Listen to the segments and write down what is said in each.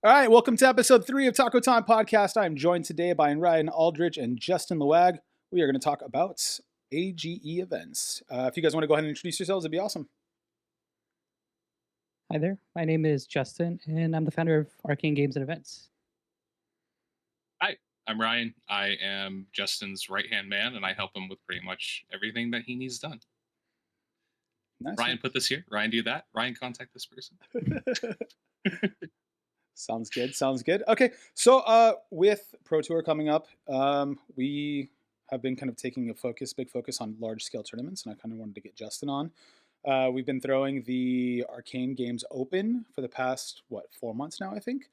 All right, welcome to episode 3 of Taco Time Podcast. I'm joined today by Ryan Aldrich and Justin Liwag. We are going to talk about AGE events. If you guys want to go ahead and introduce yourselves, it'd be awesome. Hi there. My name is Justin, and I'm the founder of Arcane Games and Events. Hi, I'm Ryan. I am Justin's right-hand man, and I help him with pretty much everything that he needs done. Nice. Ryan put this here. Ryan do that. Ryan contact this person. Sounds good. Sounds good. Okay, so with Pro Tour coming up, we have been kind of taking a big focus on large-scale tournaments, and I kind of wanted to get Justin on. We've been throwing the Arcane Games Open for the past, 4 months now, I think.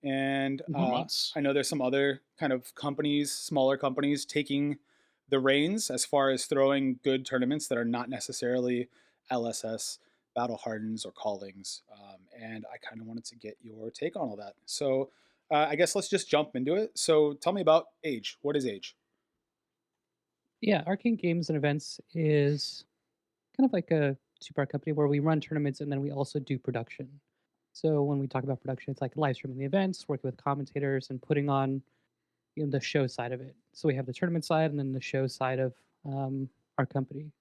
And I know there's some other kind of companies, smaller companies, taking the reins as far as throwing good tournaments that are not necessarily LSS, Battle Hardens, or Callings. And I kind of wanted to get your take on all that. So I guess let's just jump into it. So tell me about AGE. What is AGE? Yeah, Arcane Games and Events is kind of like a two-part company where we run tournaments and then we also do production. So when we talk about production, it's like live streaming the events, working with commentators, and putting on the show side of it. So we have the tournament side and then the show side of our company.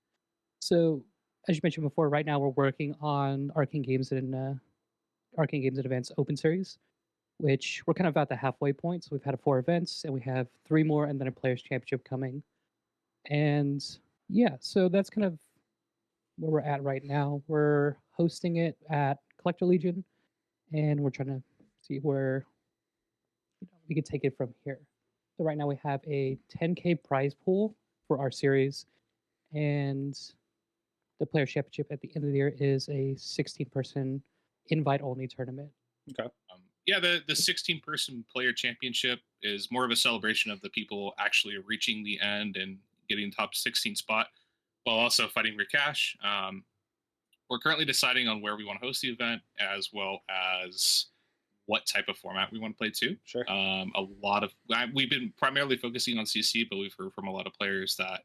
So as you mentioned before, right now we're working on Arcane Games and Events Open Series, which we're kind of at the halfway point. So we've had 4 events and we have 3 more and then a Players Championship coming. And yeah, so that's kind of where we're at right now. We're hosting it at Collector Legion, and we're trying to see where we can take it from here. So right now we have a 10K prize pool for our series, and the Players Championship at the end of the year is a 16-person invite-only tournament. Okay. Yeah, the 16-person Player Championship is more of a celebration of the people actually reaching the end and getting top 16 spot, while also fighting for cash. We're currently deciding on where we want to host the event, as well as what type of format we want to play too. Sure. We've been primarily focusing on CC, but we've heard from a lot of players that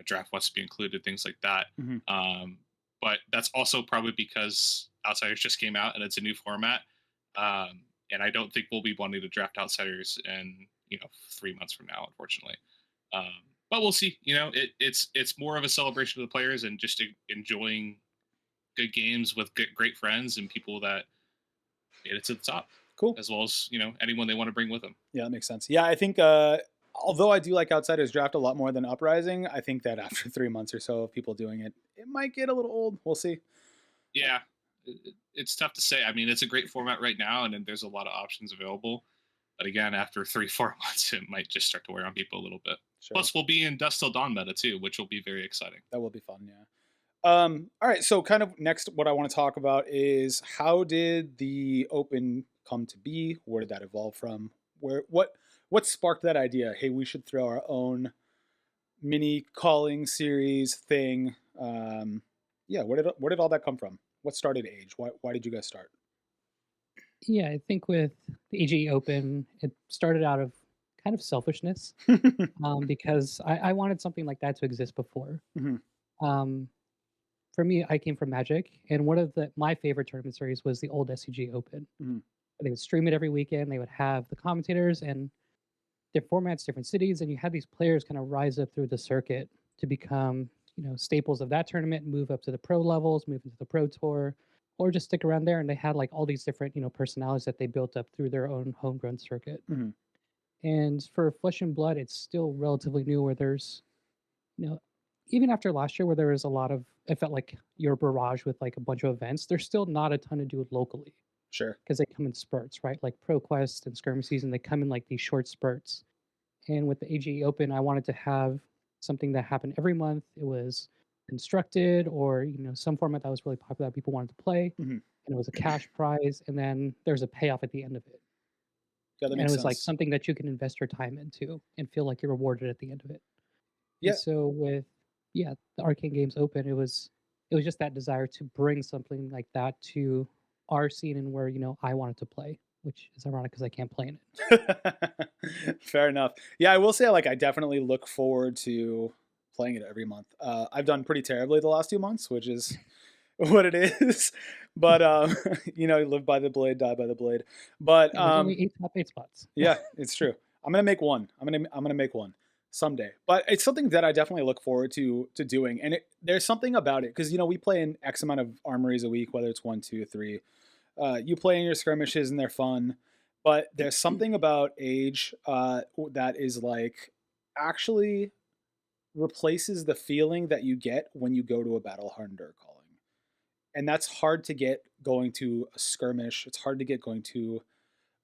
draft wants to be included, things like that. Mm-hmm. But that's also probably because Outsiders just came out and it's a new format, and I don't think we'll be wanting to draft Outsiders in 3 months from now, unfortunately. But we'll see. It's more of a celebration of the players and just enjoying good games with great friends and people that made it to the top. Cool. As well as anyone they want to bring with them. Yeah, that makes sense. Yeah, I think although I do like Outsiders Draft a lot more than Uprising, I think that after 3 months or so of people doing it, it might get a little old. We'll see. Yeah, it's tough to say. I mean, it's a great format right now, and then there's a lot of options available. But again, after 3-4 months, it might just start to wear on people a little bit. Sure. Plus, we'll be in Dusk Till Dawn meta too, which will be very exciting. That will be fun, yeah. All right, so kind of next, what I want to talk about is how did the Open come to be? Where did that evolve from? What sparked that idea? Hey, we should throw our own mini calling series thing. Yeah, where did all that come from? What started AGE? Why did you guys start? Yeah, I think with the AGE Open, it started out of kind of selfishness because I wanted something like that to exist before. Mm-hmm. For me, I came from Magic, and one of my favorite tournament series was the old SCG Open. Mm-hmm. They would stream it every weekend. They would have the commentators and different formats, different cities, and you had these players kind of rise up through the circuit to become, staples of that tournament, move up to the pro levels, move into the pro tour, or just stick around there. And they had like all these different, personalities that they built up through their own homegrown circuit. Mm-hmm. And for Flesh and Blood, it's still relatively new, where there's, even after last year where there was a lot of, it felt like your barrage with like a bunch of events, there's still not a ton to do locally. Sure. Because they come in spurts, right? Like ProQuest and Skirmish Season, they come in like these short spurts. And with the AGE Open, I wanted to have something that happened every month. It was constructed, or some format that was really popular that people wanted to play. Mm-hmm. And it was a cash prize, and then there's a payoff at the end of it. Yeah, that and makes it was sense. like something that you can invest your time into and feel like you're rewarded at the end of it. Yeah. And so with the Arcane Games Open, it was just that desire to bring something like that to our scene and where I wanted to play, which is ironic because I can't play in it. Fair enough. Yeah, I will say I definitely look forward to playing it every month. I've done pretty terribly the last 2 months, which is what it is. but live by the blade, die by the blade. But Yeah, there's only 8 top 8 spots. yeah, it's true. I'm gonna make one. I'm gonna make one someday. But it's something that I definitely look forward to doing. And there's something about it because we play in X amount of armories a week, whether it's 1, 2, 3. You play in your skirmishes and they're fun, but there's something about Age that is like actually replaces the feeling that you get when you go to a battle hardened calling. And that's hard to get going to a skirmish. It's hard to get going to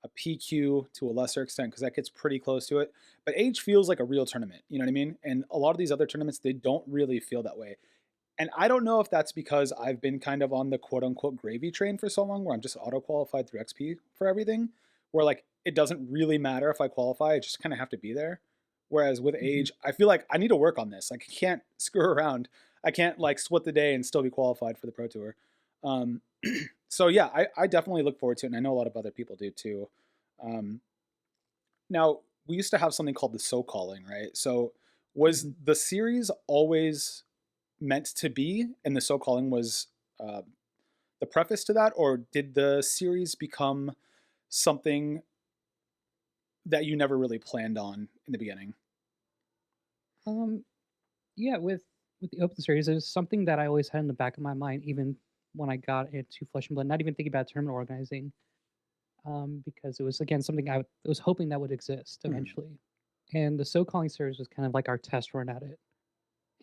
a PQ to a lesser extent because that gets pretty close to it. But Age feels like a real tournament, you know what I mean? And a lot of these other tournaments, they don't really feel that way. And I don't know if that's because I've been kind of on the quote unquote gravy train for so long where I'm just auto qualified through XP for everything, where like it doesn't really matter if I qualify, I just kind of have to be there. Whereas with Age, I feel like I need to work on this. Like I can't screw around. I can't like split the day and still be qualified for the Pro Tour. Um, so yeah, I definitely look forward to it, and I know a lot of other people do too. Now we used to have something called the So Calling, right? So was the series always meant to be, and the So Calling was the preface to that, or did the series become something that you never really planned on in the beginning? Yeah, with the Open Series, there's something that I always had in the back of my mind, even when I got into Flesh and Blood, not even thinking about tournament organizing, because it was, again, something I was hoping that would exist eventually. And the So Calling series was kind of like our test run at it.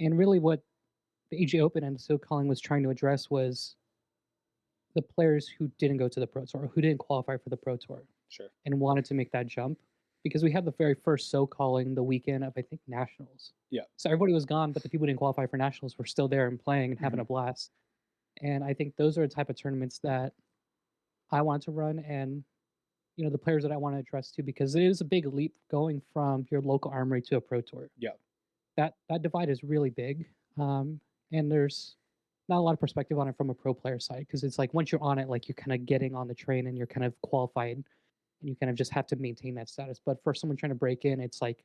And really what the AG Open and the So Calling was trying to address was the players who didn't go to the Pro Tour, or who didn't qualify for the Pro Tour. Sure. And wanted to make that jump. Because we had the very first So Calling the weekend of, I think, Nationals. Yeah. So everybody was gone, but the people who didn't qualify for Nationals were still there and playing and having a blast. And I think those are the type of tournaments that I want to run, and the players that I want to address too, because it is a big leap going from your local armory to a Pro Tour. Yeah. That divide is really big, and there's not a lot of perspective on it from a pro player side, because it's like once you're on it, like you're kind of getting on the train and you're kind of qualified, and you kind of just have to maintain that status. But for someone trying to break in, it's like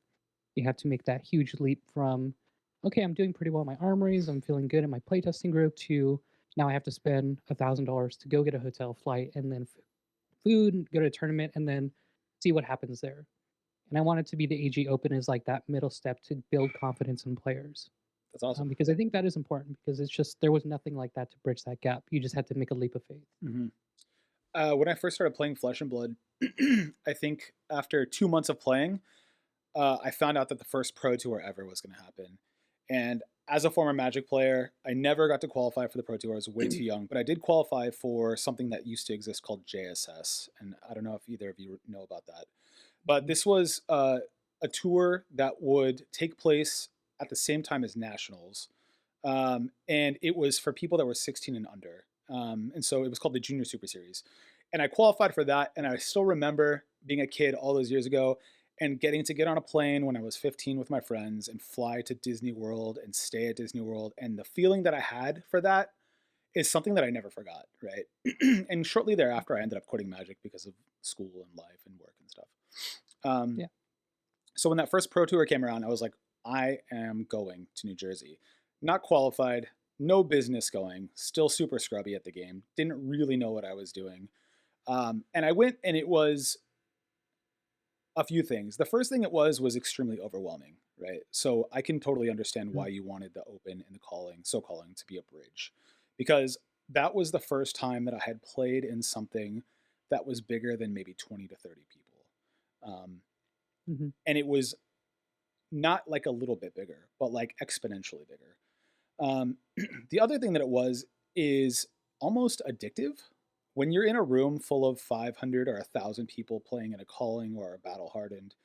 you have to make that huge leap from, okay, I'm doing pretty well in my armories, I'm feeling good in my playtesting group, to now I have to spend $1,000 to go get a hotel, flight, and then food, go to a tournament, and then see what happens there. And I want it to be the AG Open as like that middle step to build confidence in players. That's awesome. Because I think that is important, because it's just there was nothing like that to bridge that gap. You just had to make a leap of faith. When I first started playing Flesh and Blood, I think after 2 months of playing, I found out that the first Pro Tour ever was going to happen. And as a former Magic player, I never got to qualify for the Pro Tour. I was way too young, but I did qualify for something that used to exist called JSS. And I don't know if either of you know about that. But this was a tour that would take place at the same time as Nationals. And it was for people that were 16 and under. And so it was called the Junior Super Series. And I qualified for that. And I still remember being a kid all those years ago and getting to get on a plane when I was 15 with my friends and fly to Disney World and stay at Disney World. And the feeling that I had for that is something that I never forgot, right? And shortly thereafter, I ended up quitting Magic because of school and life and work and stuff. Yeah. So when that first Pro Tour came around, I was like, I am going to New Jersey. Not qualified, no business going, still super scrubby at the game, didn't really know what I was doing. And I went, and it was a few things. The first thing it was extremely overwhelming, right? So I can totally understand why you wanted the Open and the So Calling to be a bridge, because that was the first time that I had played in something that was bigger than maybe 20 to 30 people. And it was not like a little bit bigger, but like exponentially bigger. The other thing that it was is almost addictive. When you're in a room full of 500 or 1,000 people playing in a calling or a battle hardened,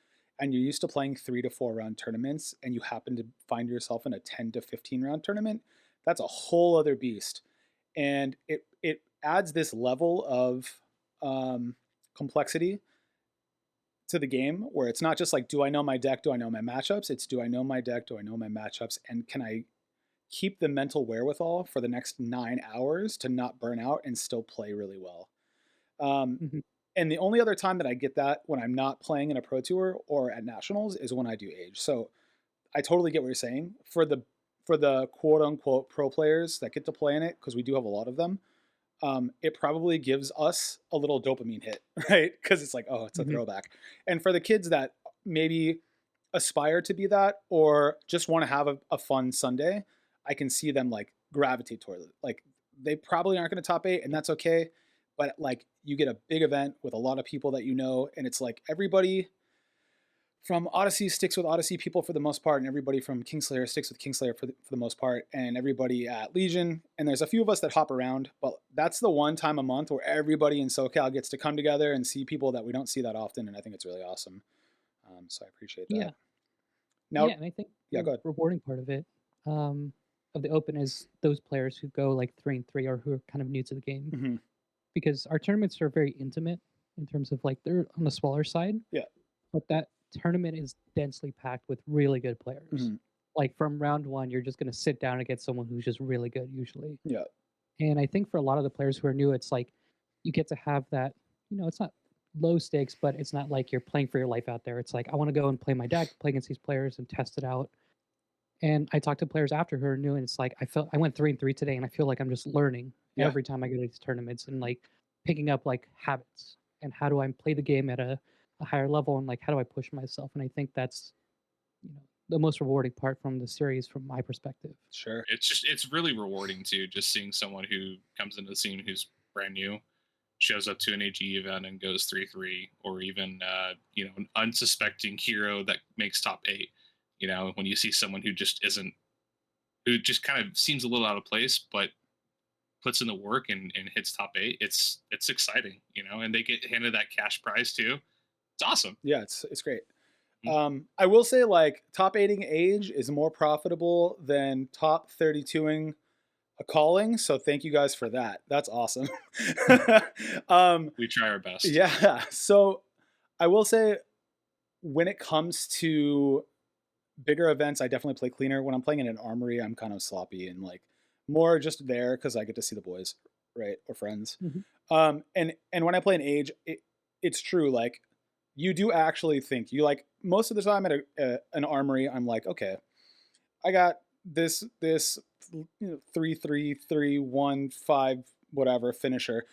and you're used to playing 3 to 4 round tournaments, and you happen to find yourself in a 10 to 15 round tournament, that's a whole other beast. And it adds this level of complexity to the game where it's not just like, do I know my deck? Do I know my matchups? It's, do I know my deck? Do I know my matchups? And can I keep the mental wherewithal for the next 9 hours to not burn out and still play really well? And the only other time that I get that when I'm not playing in a Pro Tour or at Nationals is when I do Age. So I totally get what you're saying. For the quote unquote pro players that get to play in it, because we do have a lot of them, it probably gives us a little dopamine hit, right? Because it's like, oh, it's a Mhm. throwback. And for the kids that maybe aspire to be that or just want to have a fun Sunday, I can see them like gravitate toward it. Like they probably aren't going to top 8, and that's okay. But like you get a big event with a lot of people that you know, and it's like everybody from Odyssey sticks with Odyssey people for the most part, and everybody from Kingslayer sticks with Kingslayer for the most part, and everybody at Legion. And there's a few of us that hop around, but that's the one time a month where everybody in SoCal gets to come together and see people that we don't see that often, and I think it's really awesome. So I appreciate that. Yeah. Now, Yeah, and I think yeah, the go ahead. rewarding part of it, of the Open, is those players who go like 3-3 or who are kind of new to the game, Mhm. because our tournaments are very intimate in terms of like they're on the smaller side. Yeah. But that tournament is densely packed with really good players. Mhm. Like from round 1, you're just going to sit down against someone who's just really good usually. Yeah. And I think for a lot of the players who are new, it's like you get to have that, it's not low stakes, but it's not like you're playing for your life out there. It's like, I want to go and play my deck, play against these players and test it out. And I talked to players after who are new, and it's like I went 3-3 today, and I feel like I'm just learning Yeah. every time I go to these tournaments and like picking up like habits and how do I play the game at a higher level, and like how do I push myself. And I think that's the most rewarding part from the series from my perspective. Sure. It's really rewarding too, just seeing someone who comes into the scene who's brand new, shows up to an AG event and goes 3-3, or even an unsuspecting hero that makes top 8. When you see someone who just kind of seems a little out of place, but puts in the work and hits top 8, it's exciting, and they get handed that cash prize too. It's awesome. Yeah, it's great. I will say, like, top 8ing age is more profitable than top 32ing a calling. So thank you guys for that. That's awesome. We try our best. Yeah. So I will say, when it comes to bigger events, I definitely play cleaner. When I'm playing in an armory, I'm kind of sloppy and like more just there because I get to see the boys, right, or friends. And when I play an age, it's true. Like, you do actually think, you like, most of the time at an armory, I'm like, okay, I got this 3-3-3-1-5 whatever finisher.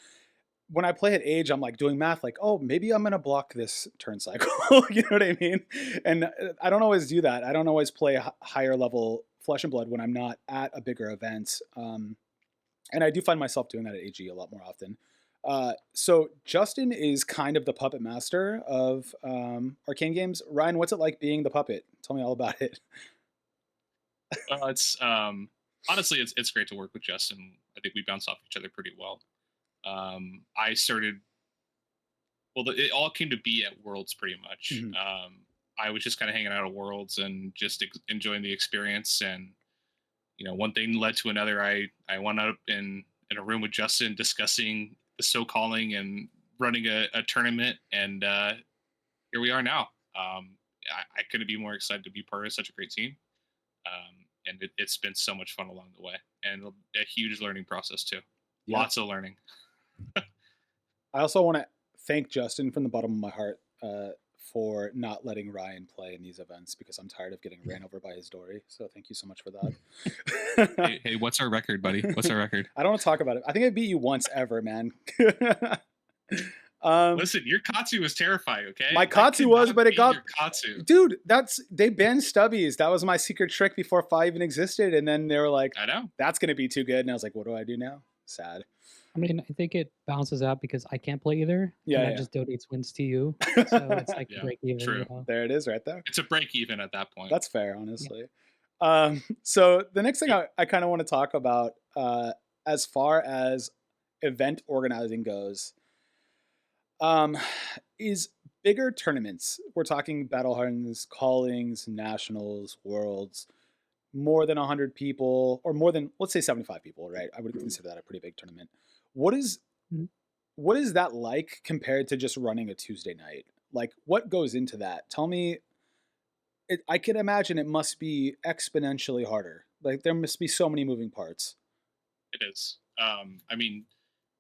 When I play at age, I'm like doing math, like, oh, maybe I'm gonna block this turn cycle. You know what I mean? And I don't always do that. I don't always play higher level Flesh and Blood when I'm not at a bigger event. And I do find myself doing that at AG a lot more often. So Justin is kind of the puppet master of Arcane Games. Ryan, what's it like being the puppet? Tell me all about it. Well, it's honestly, it's great to work with Justin. I think we bounce off each other pretty well. I started, it all came to be at Worlds pretty much. Mhm. I was just kind of hanging out at Worlds and just enjoying the experience. And, one thing led to another. I wound up in a room with Justin discussing the So Calling and running a tournament. And here we are now. I couldn't be more excited to be part of such a great team. And it's been so much fun along the way, and a huge learning process too. Yeah. Lots of learning. I also want to thank Justin from the bottom of my heart for not letting Ryan play in these events, because I'm tired of getting ran over by his dory. So thank you so much for that. Hey, what's our record, buddy? What's our record? I don't want to talk about it. I think I beat you once ever, man. Listen, your Katsu was terrifying, okay? My Katsu was, but it got... Katsu. Dude, they banned stubbies. That was my secret trick before 5 even existed. And then they were like, I know. That's going to be too good. And I was like, what do I do now? Sad. I mean, I think it balances out because I can't play either. Yeah, and yeah. that just donates wins to you. So it's like break even. True. There it is right there. It's a break even at that point. That's fair, honestly. Yeah. So the next thing I kind of want to talk about, as far as event organizing goes, is bigger tournaments. We're talking Battle Hardens, Callings, Nationals, Worlds, more than 100 people, or more than, let's say 75 people, right? I would consider that a pretty big tournament. What is that like compared to just running a Tuesday night? Like, what goes into that? Tell me. I can imagine it must be exponentially harder. Like, there must be so many moving parts. It is. I mean,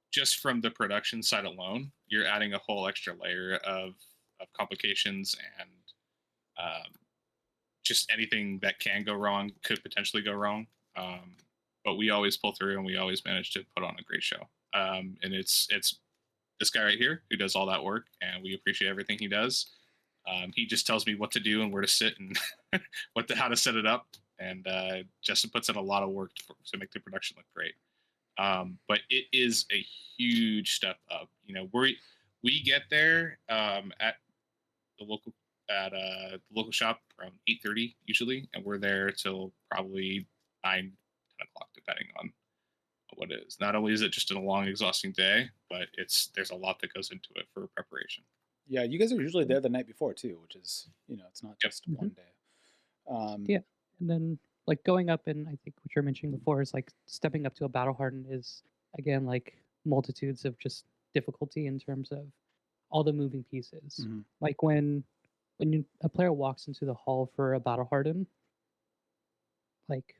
just from the production side alone, you're adding a whole extra layer of complications, and just anything that can go wrong could potentially go wrong. But we always pull through, and we always manage to put on a great show. And it's this guy right here who does all that work, and we appreciate everything he does. He just tells me what to do and where to sit and how to set it up. And Justin puts in a lot of work to make the production look great. But it is a huge step up. We get there at the local the local shop around 8:30 usually, and we're there till probably 9, 10 o'clock, depending on what it is. Not only is it just a long, exhausting day, but there's a lot that goes into it for preparation. Yeah, you guys are usually there the night before too, which is it's not just Mhm. one day. Yeah, and then like going up, and I think what you're mentioning before is like stepping up to a battle hardened is again like multitudes of just difficulty in terms of all the moving pieces. Mhm. Like a player walks into the hall for a battle hardened, like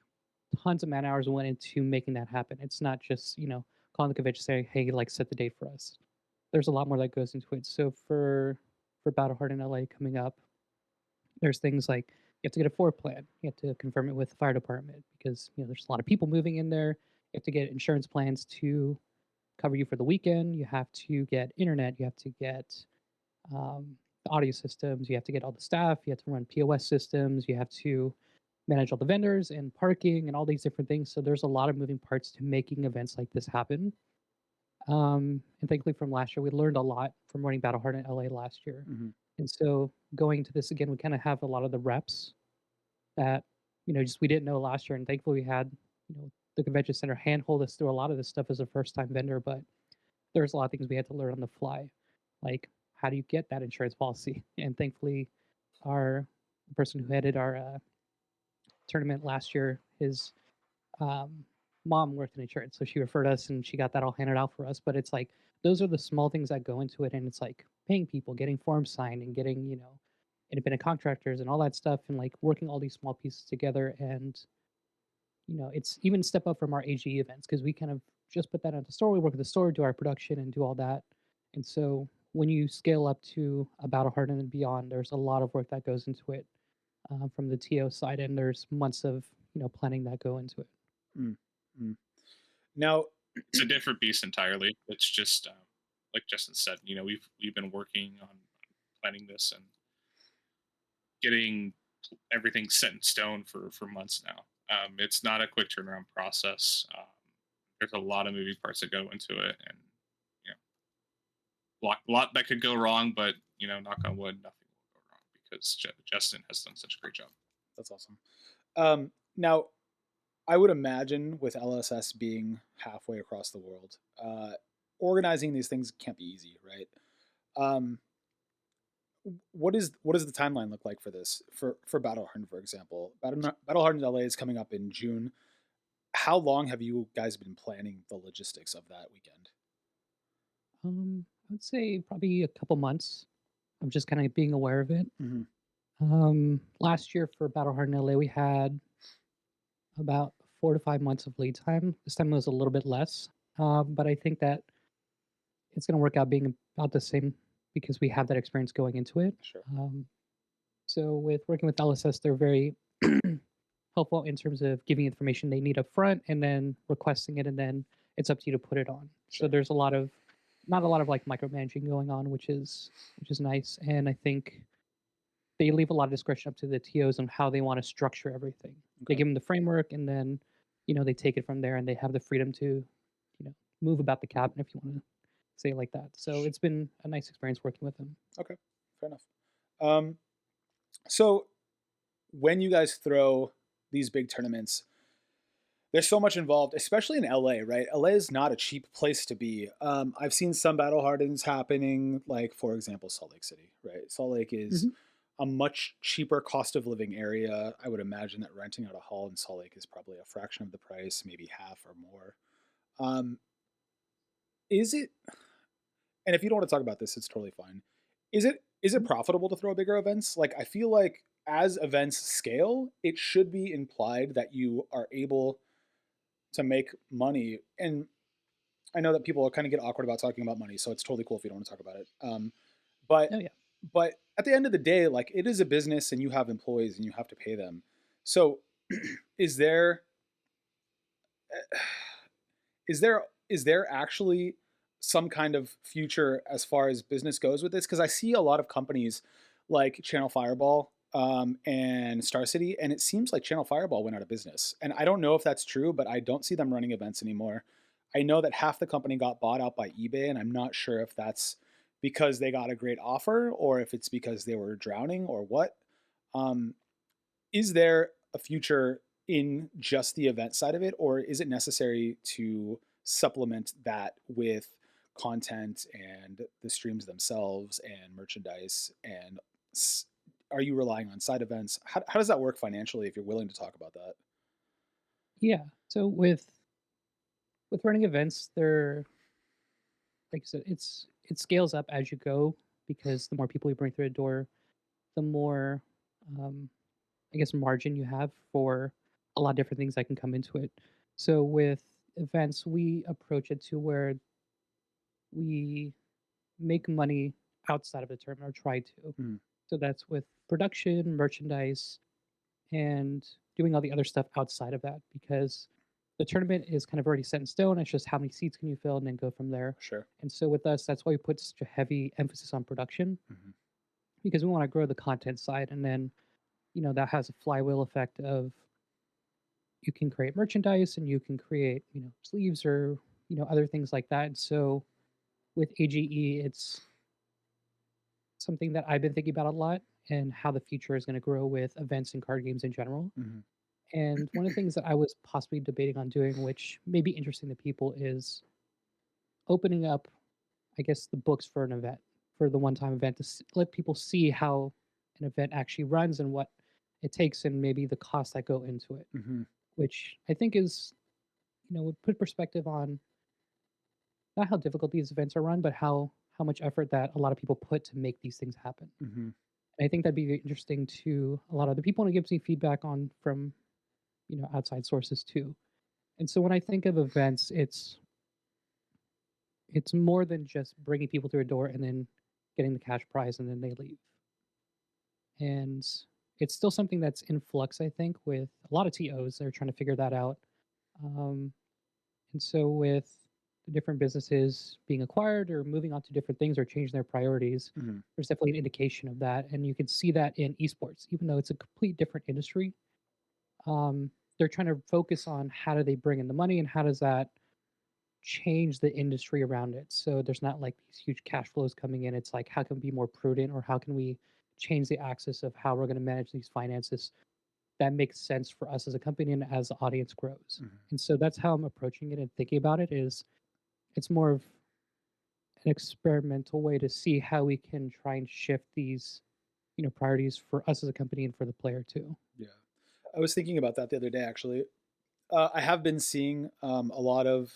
tons of man hours went into making that happen. It's not just calling the convention saying, "Hey, like set the date for us." There's a lot more that goes into it. So for battle hardened LA coming up, there's things like you have to get a floor plan. You have to confirm it with the fire department because there's a lot of people moving in there. You have to get insurance plans to cover you for the weekend. You have to get internet. You have to get the audio systems. You have to get all the staff. You have to run POS systems. You have to manage all the vendors and parking and all these different things. So there's a lot of moving parts to making events like this happen. And thankfully from last year, we learned a lot from running Battle Hard in LA last year. Mhm. And so going to this again, we kind of have a lot of the reps that, just we didn't know last year. And thankfully we had, the convention center handhold us through a lot of this stuff as a first time vendor, but there's a lot of things we had to learn on the fly. Like how do you get that insurance policy? And thankfully our the person who headed our tournament last year, his um, mom worked in insurance, so she referred us and she got that all handed out for us. But it's like those are the small things that go into it, and it's like paying people, getting forms signed, and getting independent contractors and all that stuff, and like working all these small pieces together. And it's even step up from our AG events because we kind of just put that at the store. We work at the store, do our production, and do all that. And so when you scale up to a battle hardened and beyond, there's a lot of work that goes into it from the TO side, and there's months of planning that go into it. Mm. Mm. Now, It's a different beast entirely. It's just like Justin said. We've been working on planning this and getting everything set in stone for months now. It's not a quick turnaround process. There's a lot of moving parts that go into it, and a lot that could go wrong. But knock on wood, nothing will go wrong because Justin has done such a great job. that's awesome. Now, I would imagine with LSS being halfway across the world, organizing these things can't be easy, right? Um, what does the timeline look like for this for Battle Hardened, for example? Battle Hardened LA is coming up in June. How long have you guys been planning the logistics of that weekend? I would say probably a couple months. I'm just kind of being aware of it. Mhm. Last year for Battle Hard in LA, we had about 4 to 5 months of lead time. This time it was a little bit less, but I think that it's going to work out being about the same because we have that experience going into it. Sure. So with working with LSS, they're very helpful in terms of giving information they need up front and then requesting it, and then it's up to you to put it on. Sure. So there's not a lot of like micromanaging going on, which is nice. And I think they leave a lot of discretion up to the TOs on how they want to structure everything. They Okay. give them the framework, and then they take it from there, and they have the freedom to move about the cabinet if you want to say it like that. So it's been a nice experience working with them. Okay, fair enough. So when you guys throw these big tournaments, there's so much involved, especially in LA, right? LA is not a cheap place to be. I've seen some battle hardens happening, like for example, Salt Lake City, right? Salt Lake is a much cheaper cost of living area. I would imagine that renting out a hall in Salt Lake is probably a fraction of the price, maybe half or more. Is it? And if you don't want to talk about this, it's totally fine. Is it profitable to throw bigger events? Like I feel like as events scale, it should be implied that you are able to make money. And I know that people kind of get awkward about talking about money, so it's totally cool if you don't want to talk about it. But Oh yeah. but at the end of the day, like it is a business, and you have employees, and you have to pay them. So, is there is there actually some kind of future as far as business goes with this? Because I see a lot of companies like Channel Fireball and Star City, and it seems like Channel Fireball went out of business. And I don't know if that's true, but I don't see them running events anymore. I know that half the company got bought out by eBay, and I'm not sure if that's because they got a great offer or if it's because they were drowning or what. Um, is there a future in just the event side of it, or is it necessary to supplement that with content and the streams themselves and merchandise? And are you relying on side events? How does that work financially if you're willing to talk about that? Yeah. So with running events, they're like I said, it scales up as you go because the more people you bring through the door, the more um, I guess margin you have for a lot of different things that can come into it. So with events, we approach it to where we make money outside of the tournament or try to. Mm, So that's with production, merchandise, and doing all the other stuff outside of that because the tournament is kind of already set in stone. It's just how many seats can you fill and then go from there. sure. And so with us, that's why we put such a heavy emphasis on production Hmm. because we want to grow the content side. And then, that has a flywheel effect of you can create merchandise and you can create, sleeves or, other things like that. And so with AGE, it's something that I've been thinking about a lot and how the future is going to grow with events and card games in general. Hmm. And one of the things that I was possibly debating on doing, which may be interesting to people, is opening up, I guess, the books for an event, for the one time event, to let people see how an event actually runs and what it takes and maybe the costs that go into it, Hmm. which I think is, would put perspective on not how difficult these events are run, but how much effort that a lot of people put to make these things happen. Hmm. And I think that'd be interesting to a lot of the people and it gives me feedback on from outside sources too. And so when I think of events, it's more than just bringing people through a door and then getting the cash prize and then they leave. And it's still something that's in flux, I think, with a lot of TOs. They're trying to figure that out. Um, and so with the different businesses being acquired or moving on to different things or changing their priorities, Hmm. there's definitely an indication of that. And you can see that in esports, even though it's a complete different industry. They're trying to focus on how do they bring in the money and how does that change the industry around it. So there's not like these huge cash flows coming in. It's like how can we be more prudent or how can we change the axis of how we're going to manage these finances that makes sense for us as a company and as the audience grows. Hmm. And so that's how I'm approaching it and thinking about it is it's more of an experimental way to see how we can try and shift these, priorities for us as a company and for the player too. Yeah. I was thinking about that the other day, actually. I have been seeing a lot of,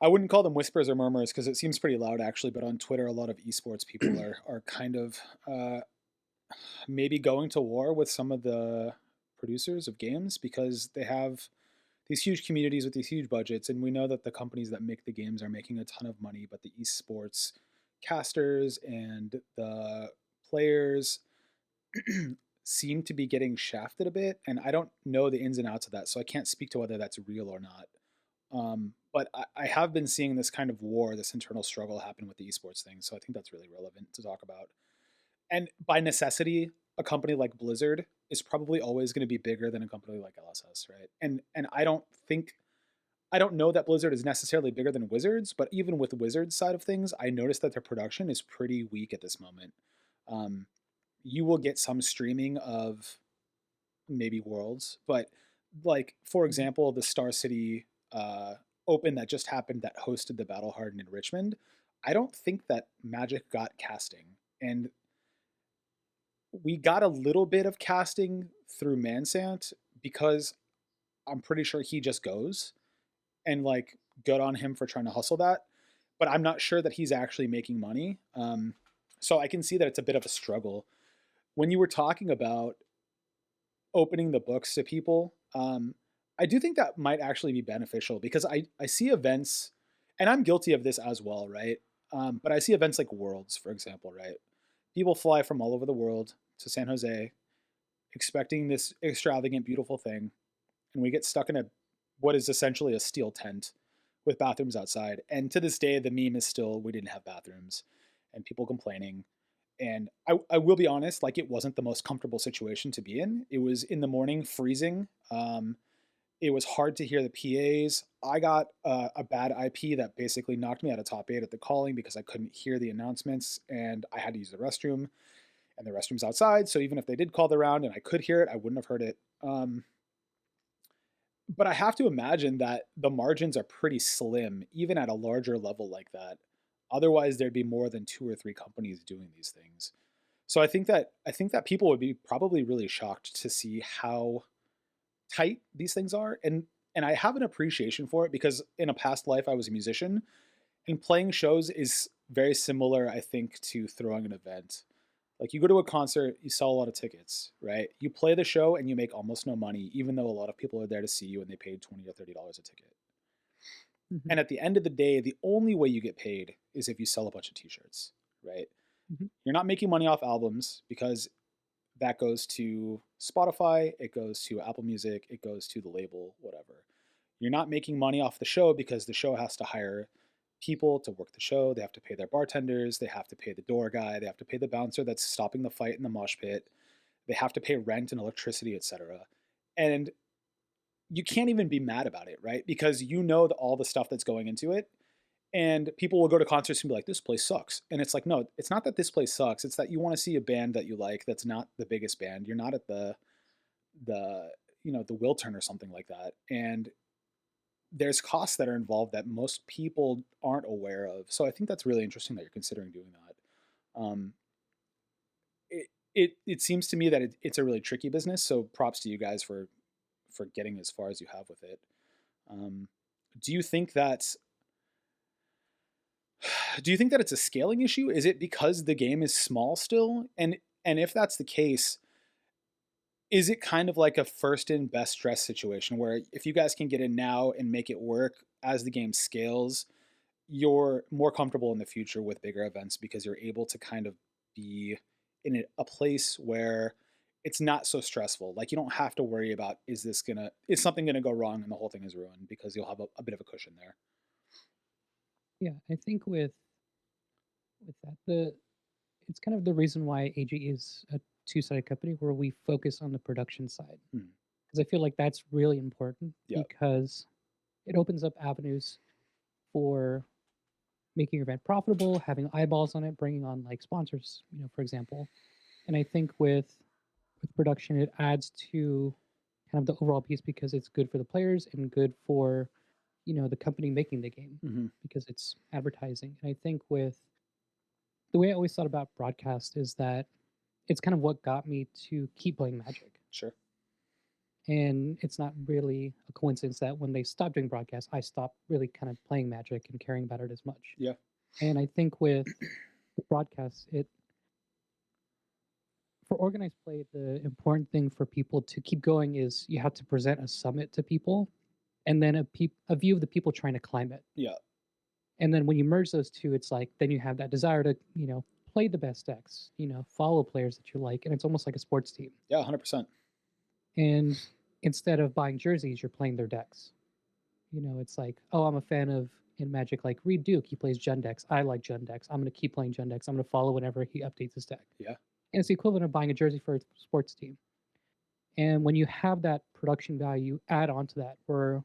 I wouldn't call them whispers or murmurs because it seems pretty loud actually, but on Twitter, a lot of esports people are kind of maybe going to war with some of the producers of games because they have these huge communities with these huge budgets, and we know that the companies that make the games are making a ton of money, but the esports casters and the players seem to be getting shafted a bit, and I don't know the ins and outs of that, so I can't speak to whether that's real or not. But I have been seeing this kind of war, this internal struggle happen with the esports thing, so I think that's really relevant to talk about. And by necessity, a company like Blizzard is probably always going to be bigger than a company like LSS, right? And I don't know that Blizzard is necessarily bigger than Wizards, but even with Wizards side of things, I noticed that their production is pretty weak at this moment. Um, you will get some streaming of maybe Worlds, but like for Mhm. example, the Star City Open that just happened that hosted the Battle Hardened in Richmond, I don't think that Magic got casting, and we got a little bit of casting through Mansant because I'm pretty sure he just goes and like good on him for trying to hustle that. But I'm not sure that he's actually making money. So I can see that it's a bit of a struggle. When you were talking about opening the books to people, I do think that might actually be beneficial because I see events, and I'm guilty of this as well, right? But I see events like Worlds, for example, right? People fly from all over the world to San Jose expecting this extravagant, beautiful thing, and we get stuck in a what is essentially a steel tent with bathrooms outside. And to this day, the meme is still we didn't have bathrooms, and people complaining. And I will be honest, like it wasn't the most comfortable situation to be in. It was in the morning, freezing. It was hard to hear the PAs. I got a bad IP that basically knocked me out of top 8 at the calling because I couldn't hear the announcements, and I had to use the restroom, and the restroom's outside. So even if they did call the round and I could hear it, I wouldn't have heard it. But I have to imagine that the margins are pretty slim, even at a larger level like that. Otherwise, there'd be more than 2 or 3 companies doing these things. So I think that people would be probably really shocked to see how tight these things are. And I have an appreciation for it because in a past life I was a musician, and playing shows is very similar, I think, to throwing an event. Like you go to a concert, you sell a lot of tickets, right? You play the show and you make almost no money, even though a lot of people are there to see you and they paid $20 or $30 a ticket. Hmm. And at the end of the day, the only way you get paid is if you sell a bunch of t-shirts, right? Hmm. You're not making money off albums because that goes to Spotify, it goes to Apple Music, it goes to the label, whatever. You're not making money off the show because the show has to hire people to work the show. They have to pay their bartenders, they have to pay the door guy, they have to pay the bouncer that's stopping the fight in the mosh pit. They have to pay rent and electricity, etc. And you can't even be mad about it, right? Because you know all the stuff that's going into it. And people will go to concerts and be like, this place sucks. And it's like, no, it's not that this place sucks. It's that you want to see a band that you like that's not the biggest band. You're not at the the Wiltern or something like that. And there's costs that are involved that most people aren't aware of. So I think that's really interesting that you're considering doing that. It seems to me that it's a really tricky business. So props to you guys for getting as far as you have with it. Um, do you think that do you think that it's a scaling issue? Is it because the game is small still? And if that's the case, is it kind of like a first in best dress situation where if you guys can get in now and make it work as the game scales, you're more comfortable in the future with bigger events because you're able to kind of be in a place where it's not so stressful. Like you don't have to worry about is something gonna go wrong and the whole thing is ruined because you'll have a bit of a cushion there. Yeah, I think with that, the it's kind of the reason why AGE is a two-sided company where we focus on the production side. Hmm. Because I feel like that's really important Yeah. because it opens up avenues for making your event profitable, having eyeballs on it, bringing on like sponsors, for example. And I think with production, it adds to kind of the overall piece because it's good for the players and good for the company making the game Hmm. because it's advertising. And I think with the way I always thought about broadcast is that it's kind of what got me to keep playing Magic. Sure. And it's not really a coincidence that when they stopped doing broadcast, I stopped really kind of playing Magic and caring about it as much. Yeah. And I think with broadcasts, it for organized play, the important thing for people to keep going is you have to present a summit to people, and then a view of the people trying to climb it. Yeah. And then when you merge those two, it's like then you have that desire to play the best decks, follow players that you like, and it's almost like a sports team. Yeah. 100%. And instead of buying jerseys, you're playing their decks. It's like, oh, I'm a fan of in Magic, like Reed Duke. He plays Jund decks. I like Jund decks. I'm going to keep playing Jund decks. I'm going to follow whenever he updates his deck. Yeah. And it's the equivalent of buying a jersey for a sports team. And when you have that production value, add on to that, where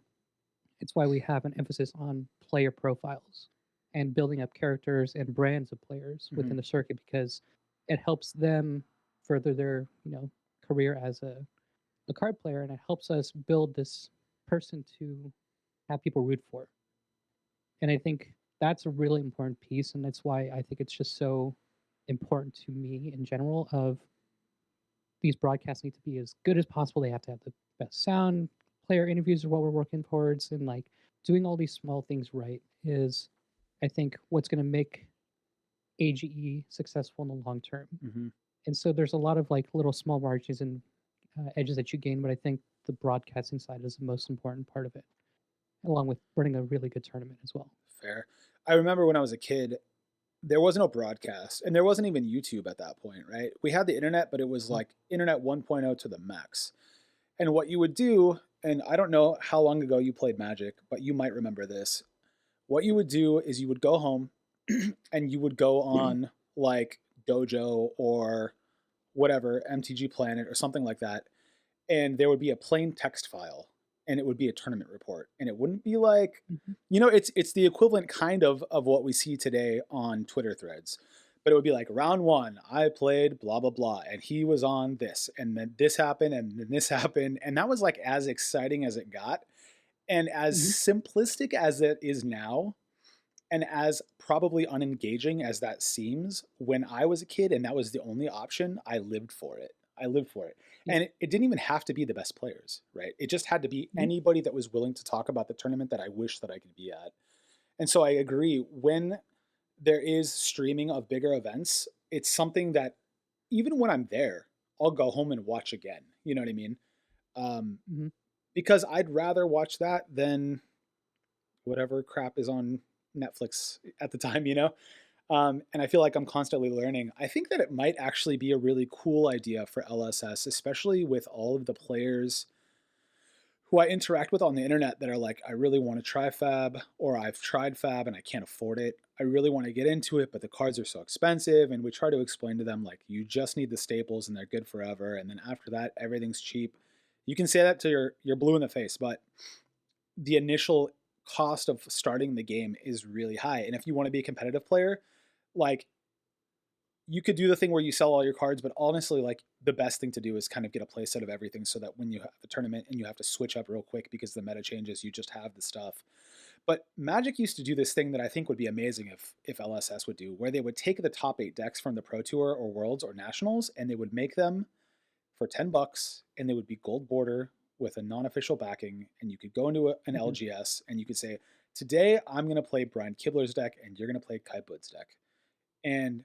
it's why we have an emphasis on player profiles and building up characters and brands of players within the circuit because it helps them further their career as a card player, and it helps us build this person to have people root for. And I think that's a really important piece, and that's why I think it's just so important to me in general of these broadcasts need to be as good as possible. They have to have the best sound. Player interviews are what we're working towards, and like doing all these small things right is, I think, what's going to make AGE successful in the long term. Hmm. And so there's a lot of like little small margins and edges that you gain, but I think the broadcasting side is the most important part of it, along with running a really good tournament as well. Fair. I remember when I was a kid, there was no broadcast, and there wasn't even YouTube at that point, right? We had the internet, but it was like internet 1.0 to the max. And what you would do, and I don't know how long ago you played Magic, but you might remember this. what you would do is you would go home and you would go on like Dojo or whatever, MTG Planet or something like that, and there would be a plain text file and it would be a tournament report. And it wouldn't be like, Mhm. it's the equivalent kind of what we see today on Twitter threads. But it would be like round one, I played blah blah blah, and he was on this, and then this happened, and then this happened, and that was like as exciting as it got, and as Mhm. simplistic as it is now, and as probably unengaging as that seems, when I was a kid and that was the only option, I lived for it. I lived for it. Yeah. And it didn't even have to be the best players, right? It just had to be Mhm. anybody that was willing to talk about the tournament that I wish that I could be at. And so I agree, when there is streaming of bigger events, it's something that even when I'm there, I'll go home and watch again. You know what I mean? Um, Mhm. because I'd rather watch that than whatever crap is on Netflix at the time, you know? And I feel like I'm constantly learning. I think that it might actually be a really cool idea for LSS, especially with all of the players who I interact with on the internet that are like, I really want to try Fab, or I've tried Fab and I can't afford it. I really want to get into it, but the cards are so expensive. And we try to explain to them, like, you just need the staples and they're good forever. And then after that, everything's cheap. You can say that to your blue in the face, but the initial cost of starting the game is really high. And if you want to be a competitive player, like, you could do the thing where you sell all your cards, but honestly, like, the best thing to do is kind of get a play set of everything so that when you have a tournament and you have to switch up real quick because the meta changes, you just have the stuff. But Magic used to do this thing that I think would be amazing if LSS would do, where they would take the top 8 decks from the Pro Tour or Worlds or Nationals and they would make them for $10 and they would be gold border with a non-official backing, and you could go into an Mhm. LGS and you could say, today I'm going to play Brian Kibler's deck and you're going to play Kai Bud's deck. And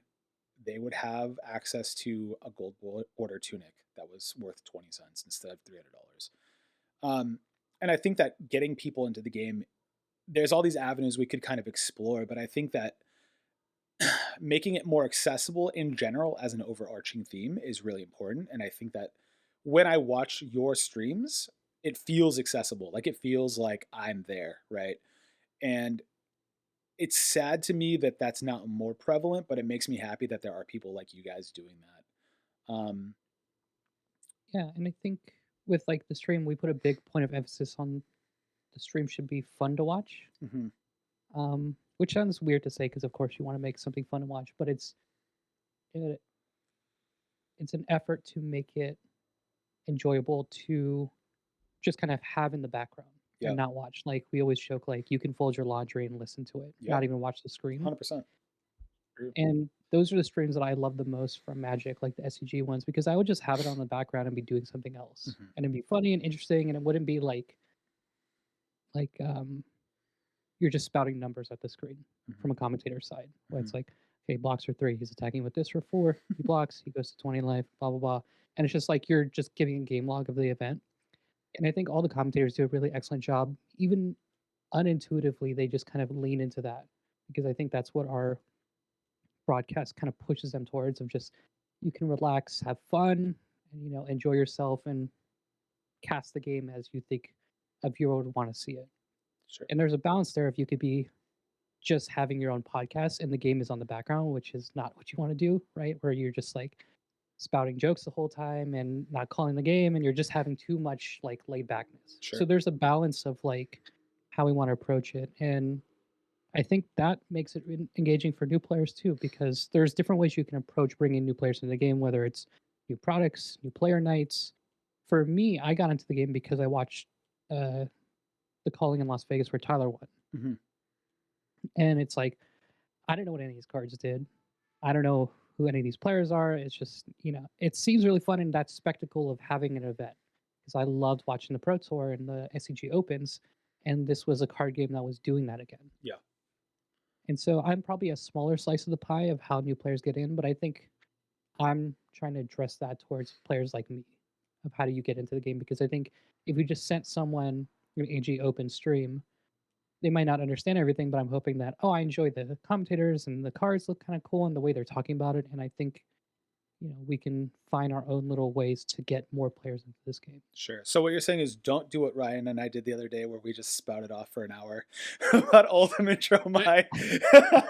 they would have access to a gold border tunic that was worth 20 cents instead of $300. And I think that getting people into the game, there's all these avenues we could kind of explore, but I think that making it more accessible in general as an overarching theme is really important. And I think that when I watch your streams, it feels accessible. Like, it feels like I'm there, right? And it's sad to me that that's not more prevalent, but it makes me happy that there are people like you guys doing that. Yeah, and I think with like the stream, we put a big point of emphasis on the stream should be fun to watch. Mm-hmm. Which sounds weird to say because of course you want to make something fun to watch, but it, it's an effort to make it enjoyable to just kind of have in the background and Yep. not watch. Like we always joke, like you can fold your laundry and listen to it, Yep. not even watch the screen. 100%. And those are the streams that I love the most from Magic, like the SCG ones, because I would just have it on the background and be doing something else, Mm-hmm. and it'd be funny and interesting, and it wouldn't be like you're just spouting numbers at the screen Mm-hmm. from a commentator's side, where Mm-hmm. it's like, okay, blocks for 3, he's attacking with this for 4, he blocks, he goes to 20 life, blah blah blah, and it's just like you're just giving a game log of the event. And I think all the commentators do a really excellent job, even unintuitively. They just kind of lean into that because I think that's what our broadcast kind of pushes them towards, of just you can relax, have fun, and enjoy yourself and cast the game as you think a viewer would want to see it. Sure. And there's a balance there if you could be just having your own podcast and the game is on the background, which is not what you want to do, right? Where you're just like spouting jokes the whole time and not calling the game and you're just having too much like laid backness. Sure. So there's a balance of like how we want to approach it. And I think that makes it engaging for new players too, because there's different ways you can approach bringing new players into the game, whether it's new products, new player nights. For me, I got into the game because I watched uh, the Calling in Las Vegas where Tyler won. Mm-hmm. And it's like, I didn't know what any of these cards did. I don't know who any of these players are. It's just, it seems really fun in that spectacle of having an event. Because I loved watching the Pro Tour and the SCG Opens, and this was a card game that was doing that again. Yeah. And so I'm probably a smaller slice of the pie of how new players get in, but I think I'm trying to address that towards players like me of how do you get into the game, because I think if you just sent someone an AG Open stream, they might not understand everything, but I'm hoping that, oh, I enjoy the commentators and the cards look kind of cool and the way they're talking about it. And I think, we can find our own little ways to get more players into this game. Sure. So what you're saying is don't do what Ryan and I did the other day where we just spouted off for an hour about Ultimate Dromai.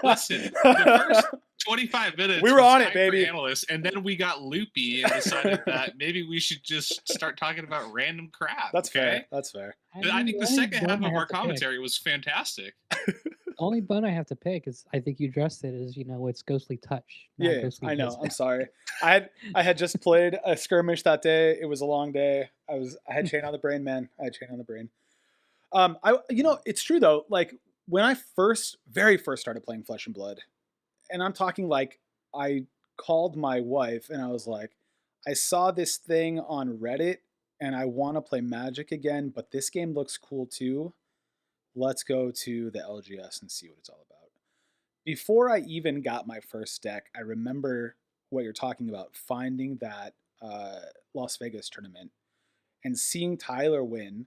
Listen, the first 25 minutes we were on it, time baby. for analysts, and then we got loopy and decided that maybe we should just start talking about random crap. That's okay? fair. That's fair. I think the second half of our commentary was fantastic. Only bone I have to pick is, I think you addressed it, is it's Ghostly Touch. Yeah, Ghostly I know. Viz. I'm sorry. I had just played a skirmish that day. It was a long day. I had Chain on the brain, man. I had Chain on the brain. It's true though. Like when I very first started playing Flesh and Blood, and I'm talking like I called my wife and I was like, I saw this thing on Reddit and I want to play Magic again, but this game looks cool too. Let's go to the LGS and see what it's all about. Before I even got my first deck, I remember what you're talking about, finding that Las Vegas tournament and seeing Tyler win,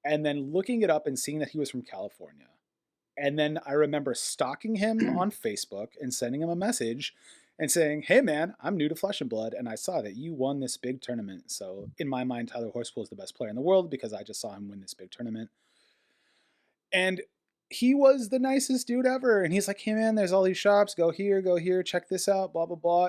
and then looking it up and seeing that he was from California. And then I remember stalking him on Facebook and sending him a message and saying, hey man, I'm new to Flesh and Blood, and I saw that you won this big tournament. So in my mind, Tyler Horspool is the best player in the world because I just saw him win this big tournament. And he was the nicest dude ever. And he's like, hey man, there's all these shops. Go here, check this out, blah, blah, blah.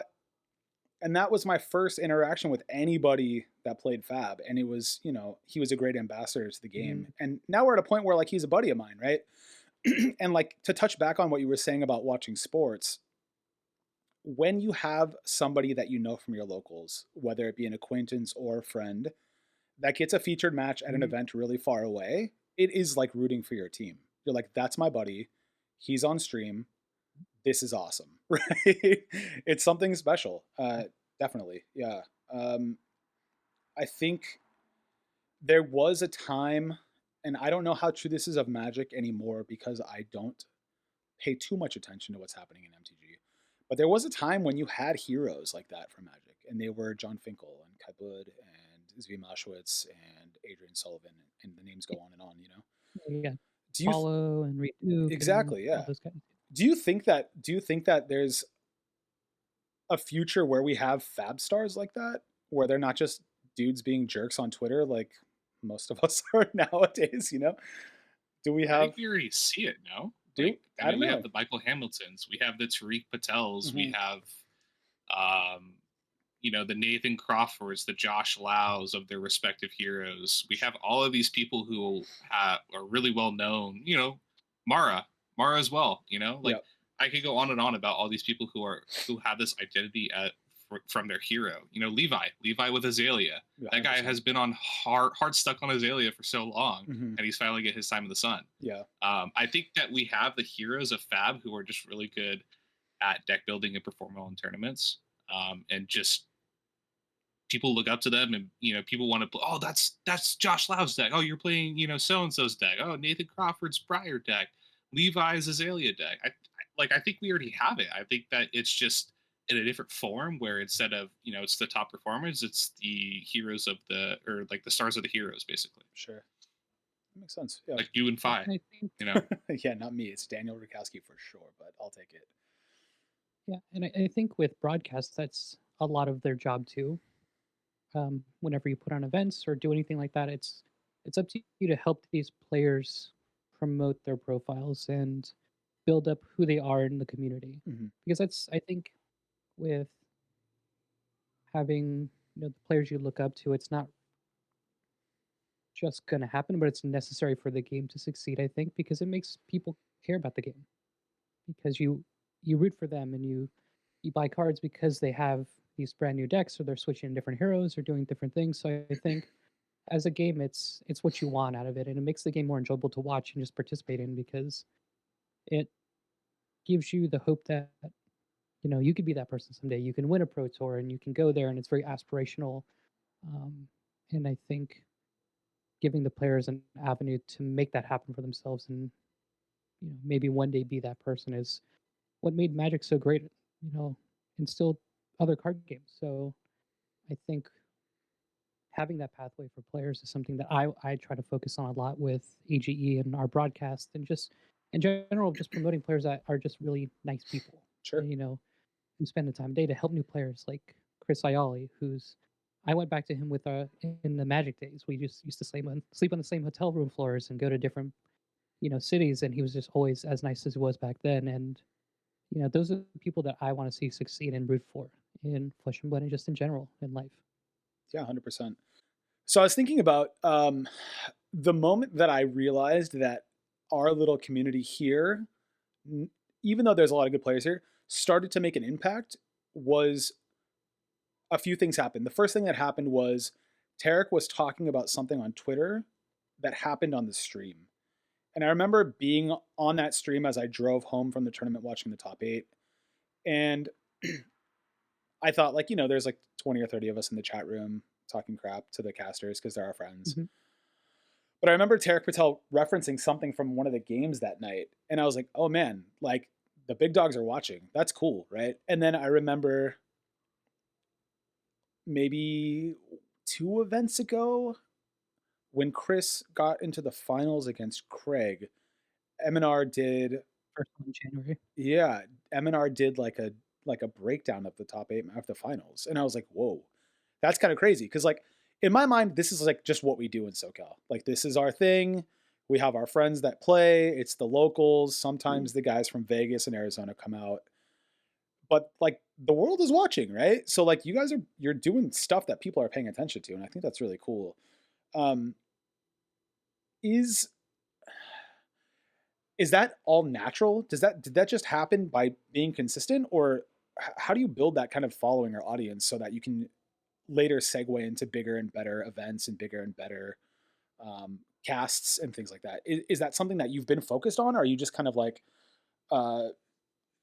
And that was my first interaction with anybody that played Fab. And it was, he was a great ambassador to the game. Mm-hmm. And now we're at a point where like he's a buddy of mine, right? And like to touch back on what you were saying about watching sports, when you have somebody that you know from your locals, whether it be an acquaintance or a friend, that gets a featured match at an event really far away, it is like rooting for your team. You're like, that's my buddy. He's on stream. This is awesome, right? It's something special. Definitely. Yeah. I think there was a time, and I don't know how true this is of Magic anymore because I don't pay too much attention to what's happening in MTG. But there was a time when you had heroes like that for Magic, and they were John Finkel and Kai Bud and Zvi Mashwitz and Adrian Sullivan, and the names go on and on, Yeah. Paulo and Reduke. Exactly, and yeah. all those guys. Do you think that there's a future where we have Fab stars like that, where they're not just dudes being jerks on Twitter like most of us are nowadays? Do we have? I think we already see it now. We have the Michael Hamiltons, we have the Tariq Patels, mm-hmm. We have, the Nathan Crawfords, the Josh Laus of their respective heroes. We have all of these people who are really well known. Mara as well. Yep. I could go on and on about all these people who have this identity from their hero. Levi with Azalea. Yeah, that guy 100%. Has been on hard stuck on Azalea for so long, mm-hmm. and he's finally get his time in the sun. Yeah. I think that we have the heroes of Fab who are just really good at deck building and performing well in tournaments, and just people look up to them, and people want to play. Oh, that's Josh Laus deck. Oh, you're playing so and so's deck. Oh, Nathan Crawford's Briar deck. Levi's Azalea deck. I think we already have it. I think that it's just in a different form where instead of it's the top performers, it's the heroes of the stars of the heroes, basically. Sure, that makes sense. Yeah, like you and Fi. Yeah, not me. It's Daniel Rukowski for sure, but I'll take it. Yeah, and I think with broadcasts, that's a lot of their job too. Whenever you put on events or do anything like that, it's up to you to help these players promote their profiles and build up who they are in the community. Mm-hmm. Because that's, I think, with having the players you look up to, it's not just going to happen, but it's necessary for the game to succeed, I think, because it makes people care about the game. Because you root for them and you buy cards because they have these brand new decks, or they're switching different heroes or doing different things. So I think as a game, it's what you want out of it, and it makes the game more enjoyable to watch and just participate in, because it gives you the hope that you could be that person someday. You can win a pro tour and you can go there, and it's very aspirational. And I think giving the players an avenue to make that happen for themselves, and maybe one day be that person, is what made Magic so great. And still other card games. So I think having that pathway for players is something that I try to focus on a lot with AGE and our broadcast, and just in general, just promoting players that are just really nice people. Sure. And, who spend the time of day to help new players, like Chris Ayali, who's I went back to him with in the Magic days. We just used to sleep on the same hotel room floors and go to different cities, and he was just always as nice as he was back then. And those are the people that I want to see succeed and root for in Flesh and Blood and just in general in life. Yeah, 100%. So I was thinking about the moment that I realized that our little community here, even though there's a lot of good players here, started to make an impact was a few things happened. The first thing that happened was Tarek was talking about something on Twitter that happened on the stream. And I remember being on that stream as I drove home from the tournament watching the top 8. And I thought, like, there's like 20 or 30 of us in the chat room talking crap to the casters because they're our friends. Mm-hmm. But I remember Tarek Patel referencing something from one of the games that night. And I was like, oh man, like the big dogs are watching. That's cool, right? And then I remember maybe 2 events ago when Chris got into the finals against Craig, M&R did First one in January. Yeah, M&R did like a breakdown of the top 8 of the finals. And I was like, whoa, that's kind of crazy. Cause like in my mind, this is like just what we do in SoCal. Like this is our thing. We have our friends that play. It's the locals. Sometimes the guys from Vegas and Arizona come out. But like the world is watching, right? So like you're doing stuff that people are paying attention to. And I think that's really cool. Is that all natural? Did that just happen by being consistent, or how do you build that kind of following or audience so that you can later segue into bigger and better events and bigger and better casts and things like that? Is that something that you've been focused on, or are you just kind of like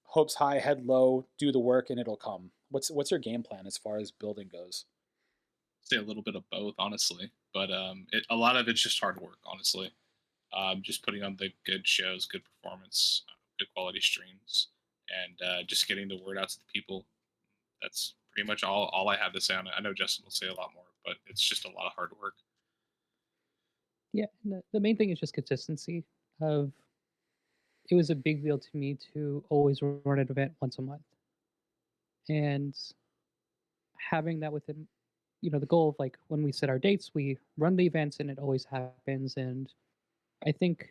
hopes high, head low, do the work, and it'll come? What's your game plan as far as building goes? Say a little bit of both, honestly, but a lot of it's just hard work, honestly. Just putting on the good shows, good performance, good quality streams, and just getting the word out to the people. That's pretty much all I have to say on it. I know Justin will say a lot more, but it's just a lot of hard work. Yeah, and the main thing is just consistency. It was a big deal to me to always run an event once a month, and having that within, the goal of like when we set our dates, we run the events and it always happens. And I think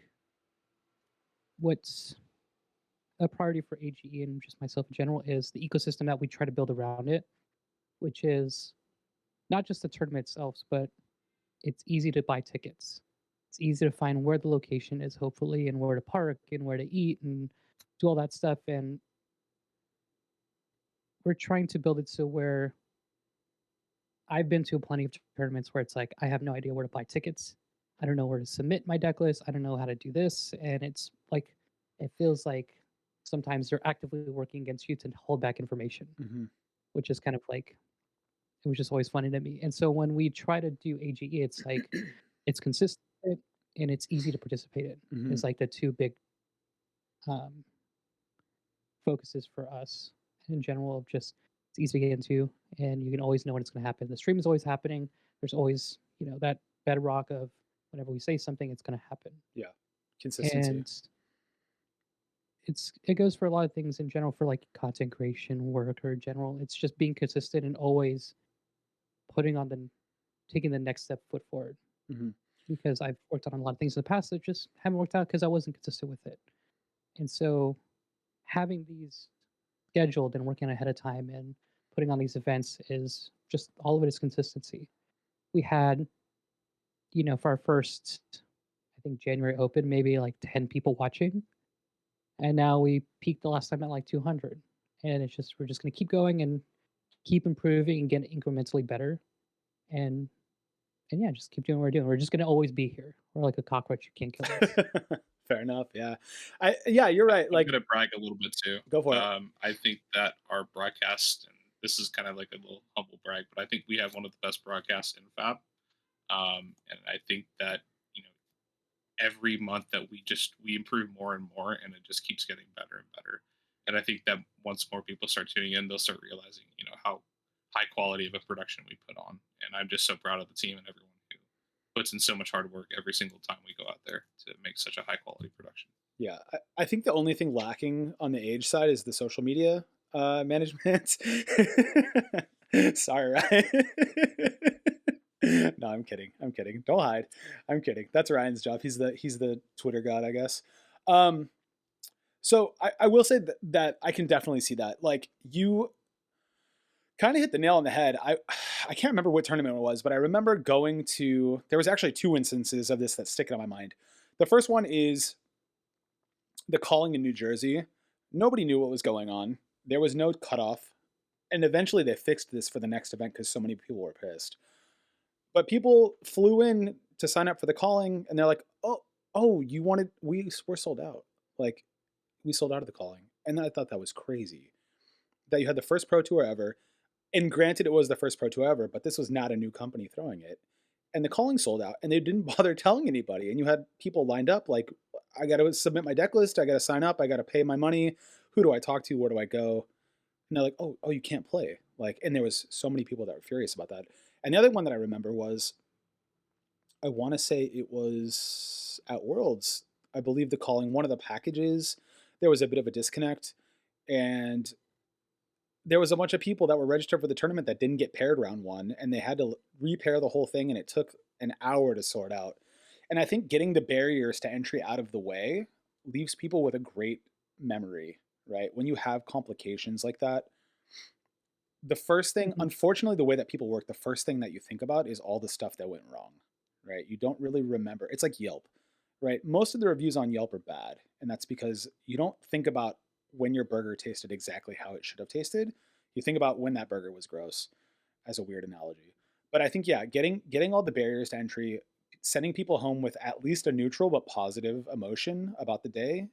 what's a priority for AGE and just myself in general is the ecosystem that we try to build around it, which is not just the tournament itself, but it's easy to buy tickets. It's easy to find where the location is, hopefully, and where to park and where to eat and do all that stuff. And we're trying to build it so where I've been to plenty of tournaments where it's like, I have no idea where to buy tickets. I don't know where to submit my deck list. I don't know how to do this. And it's like, it feels like sometimes they're actively working against you to hold back information, which is kind of like, it was just always funny to me. And so when we try to do AGE, it's like, it's consistent and it's easy to participate in. It's like the two big focuses for us in general of just, it's easy to get into and you can always know when it's going to happen. The stream is always happening. There's always, that bedrock of whenever we say something, it's going to happen. Yeah. Consistency. And it goes for a lot of things in general for like content creation work or general. It's just being consistent and always taking the next step foot forward. Because I've worked on a lot of things in the past that just haven't worked out because I wasn't consistent with it. And so having these scheduled and working ahead of time and putting on these events is just all of it is consistency. We had, for our first, I think January Open, maybe like 10 people watching. And now we peaked the last time at like 200. And it's just, we're just going to keep going and keep improving and get incrementally better. And yeah, just keep doing what we're doing. We're just going to always be here. We're like a cockroach. You can't kill us. Fair enough. Yeah. Yeah, you're right. Like, I'm going to brag a little bit too. Go for it. I think that our broadcast, and this is kind of like a little humble brag, but I think we have one of the best broadcasts in Fab. And I think that, every month that we improve more and more, and it just keeps getting better and better. And I think that once more people start tuning in, they'll start realizing, how high quality of a production we put on. And I'm just so proud of the team and everyone who puts in so much hard work every single time we go out there to make such a high quality production. Yeah. I think the only thing lacking on the age side is the social media management. Sorry, Ryan. No, I'm kidding. I'm kidding. Don't hide. I'm kidding. That's Ryan's job. He's the Twitter god, I guess. Um, so I will say that I can definitely see that. Like you kind of hit the nail on the head. I can't remember what tournament it was, but I remember going to. There was actually two instances of this that stick in my mind. The first one is the calling in New Jersey. Nobody knew what was going on. There was no cutoff, and eventually they fixed this for the next event because so many people were pissed. But people flew in to sign up for the calling, and they're like, "Oh, you wanted? We're sold out. Like, we sold out of the calling." And I thought that was crazy that you had the first pro tour ever. And granted, it was the first pro tour ever, but this was not a new company throwing it. And the calling sold out, and they didn't bother telling anybody. And you had people lined up like, "I got to submit my deck list. I got to sign up. I got to pay my money. Who do I talk to? Where do I go?" And they're like, "Oh, you can't play." Like, and there was so many people that were furious about that. And the other one that I remember was, I want to say it was at Worlds. I believe the calling, one of the packages, there was a bit of a disconnect, and there was a bunch of people that were registered for the tournament that didn't get paired round one, and they had to repair the whole thing, and it took an hour to sort out. And I think getting the barriers to entry out of the way leaves people with a great memory, right? When you have complications like that, the first thing, Mhm. unfortunately, the way that people work, the first thing that you think about is all the stuff that went wrong, right? You don't really remember. It's like Yelp, right? Most of the reviews on Yelp are bad, and that's because you don't think about when your burger tasted exactly how it should have tasted. You think about when that burger was gross, as a weird analogy. But I think, yeah, getting all the barriers to entry, sending people home with at least a neutral but positive emotion about the day,